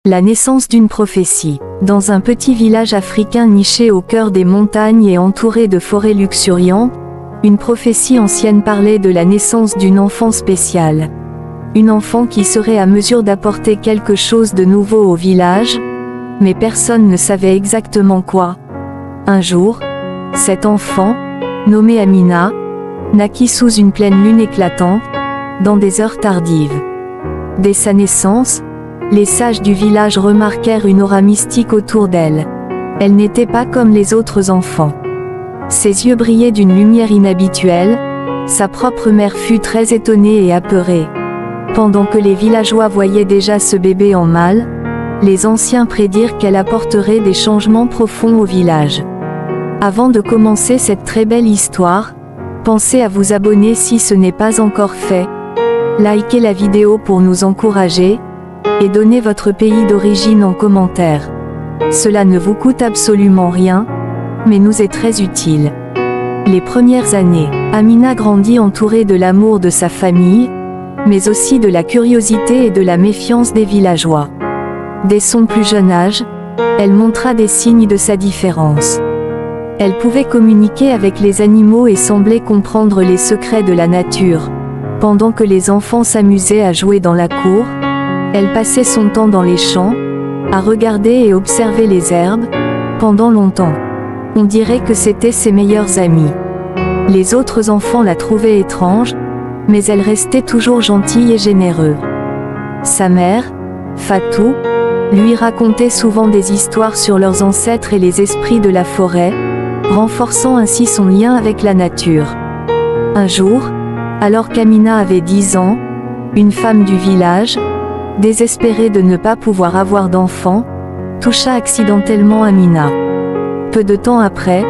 La naissance d'une prophétie. Dans un petit village africain niché au cœur des montagnes et entouré de forêts luxuriantes, une prophétie ancienne parlait de la naissance d'une enfant spéciale. Une enfant qui serait à mesure d'apporter quelque chose de nouveau au village, mais personne ne savait exactement quoi. Un jour, cet enfant, nommé Amina, naquit sous une pleine lune éclatante, dans des heures tardives. Dès sa naissance, les sages du village remarquèrent une aura mystique autour d'elle. Elle n'était pas comme les autres enfants. Ses yeux brillaient d'une lumière inhabituelle, sa propre mère fut très étonnée et apeurée. Pendant que les villageois voyaient déjà ce bébé en mal, les anciens prédirent qu'elle apporterait des changements profonds au village. Avant de commencer cette très belle histoire, pensez à vous abonner si ce n'est pas encore fait, likez la vidéo pour nous encourager, et donnez votre pays d'origine en commentaire. Cela ne vous coûte absolument rien, mais nous est très utile. Les premières années, Amina grandit entourée de l'amour de sa famille, mais aussi de la curiosité et de la méfiance des villageois. Dès son plus jeune âge, elle montra des signes de sa différence. Elle pouvait communiquer avec les animaux et semblait comprendre les secrets de la nature. Pendant que les enfants s'amusaient à jouer dans la cour, elle passait son temps dans les champs, à regarder et observer les herbes, pendant longtemps. On dirait que c'était ses meilleurs amis. Les autres enfants la trouvaient étrange, mais elle restait toujours gentille et généreuse. Sa mère, Fatou, lui racontait souvent des histoires sur leurs ancêtres et les esprits de la forêt, renforçant ainsi son lien avec la nature. Un jour, alors qu'Amina avait 10 ans, une femme du village, désespérée de ne pas pouvoir avoir d'enfant, toucha accidentellement Amina. Peu de temps après,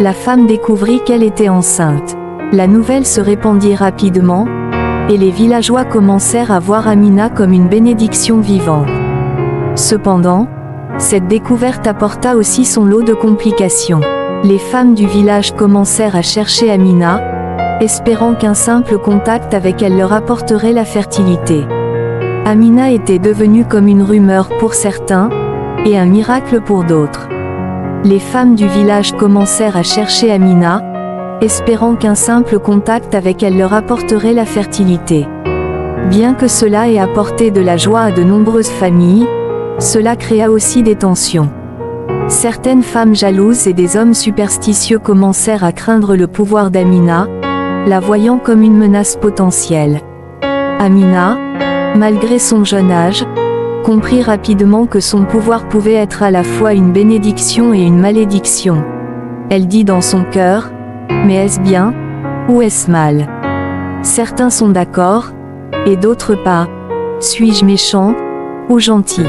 la femme découvrit qu'elle était enceinte. La nouvelle se répandit rapidement, et les villageois commencèrent à voir Amina comme une bénédiction vivante. Cependant, cette découverte apporta aussi son lot de complications. Les femmes du village commencèrent à chercher Amina, espérant qu'un simple contact avec elle leur apporterait la fertilité. Amina était devenue comme une rumeur pour certains, et un miracle pour d'autres. Les femmes du village commencèrent à chercher Amina, espérant qu'un simple contact avec elle leur apporterait la fertilité. Bien que cela ait apporté de la joie à de nombreuses familles, cela créa aussi des tensions. Certaines femmes jalouses et des hommes superstitieux commencèrent à craindre le pouvoir d'Amina, la voyant comme une menace potentielle. Amina, malgré son jeune âge, comprit rapidement que son pouvoir pouvait être à la fois une bénédiction et une malédiction. Elle dit dans son cœur, « Mais est-ce bien, ou est-ce mal? Certains sont d'accord, et d'autres pas. Suis-je méchant, ou gentil?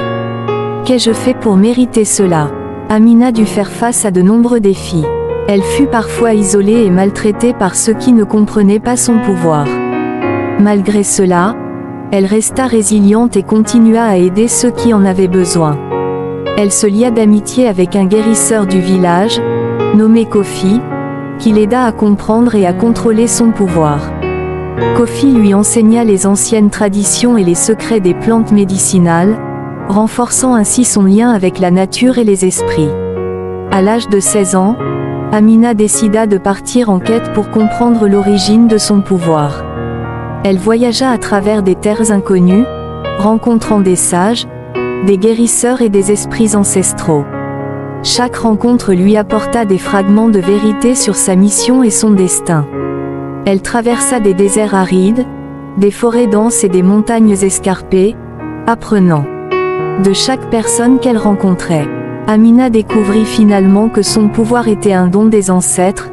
Qu'ai-je fait pour mériter cela ?» Amina dut faire face à de nombreux défis. Elle fut parfois isolée et maltraitée par ceux qui ne comprenaient pas son pouvoir. Malgré cela, elle resta résiliente et continua à aider ceux qui en avaient besoin. Elle se lia d'amitié avec un guérisseur du village, nommé Kofi, qui l'aida à comprendre et à contrôler son pouvoir. Kofi lui enseigna les anciennes traditions et les secrets des plantes médicinales, renforçant ainsi son lien avec la nature et les esprits. À l'âge de 16 ans, Amina décida de partir en quête pour comprendre l'origine de son pouvoir. Elle voyagea à travers des terres inconnues, rencontrant des sages, des guérisseurs et des esprits ancestraux. Chaque rencontre lui apporta des fragments de vérité sur sa mission et son destin. Elle traversa des déserts arides, des forêts denses et des montagnes escarpées, apprenant de chaque personne qu'elle rencontrait. Amina découvrit finalement que son pouvoir était un don des ancêtres,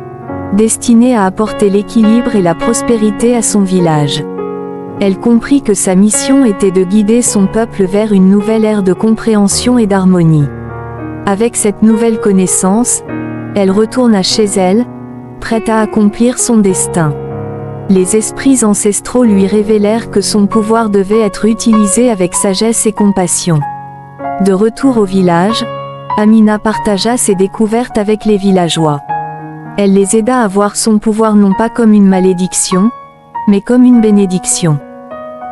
destiné à apporter l'équilibre et la prospérité à son village. Elle comprit que sa mission était de guider son peuple vers une nouvelle ère de compréhension et d'harmonie. Avec cette nouvelle connaissance, elle retourna chez elle, prête à accomplir son destin. Les esprits ancestraux lui révélèrent que son pouvoir devait être utilisé avec sagesse et compassion. De retour au village, Amina partagea ses découvertes avec les villageois. Elle les aida à voir son pouvoir non pas comme une malédiction, mais comme une bénédiction.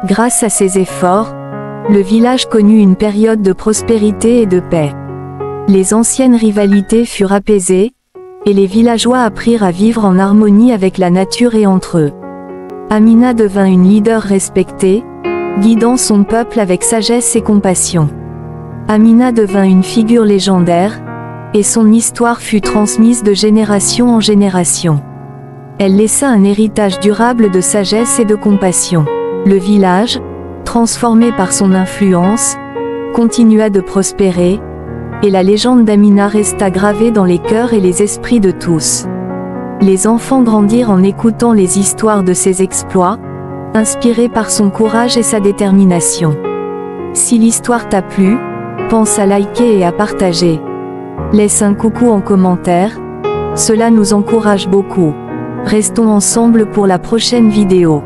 Grâce à ses efforts, Le village connut une période de prospérité et de paix. Les anciennes rivalités furent apaisées, et les villageois apprirent à vivre en harmonie avec la nature et entre eux. Amina devint une leader respectée, guidant son peuple avec sagesse et compassion. Amina devint une figure légendaire, et son histoire fut transmise de génération en génération. Elle laissa un héritage durable de sagesse et de compassion. Le village, transformé par son influence, continua de prospérer, et la légende d'Amina resta gravée dans les cœurs et les esprits de tous. Les enfants grandirent en écoutant les histoires de ses exploits, inspirés par son courage et sa détermination. Si l'histoire t'a plu, pense à liker et à partager. Laisse un coucou en commentaire, cela nous encourage beaucoup. Restons ensemble pour la prochaine vidéo.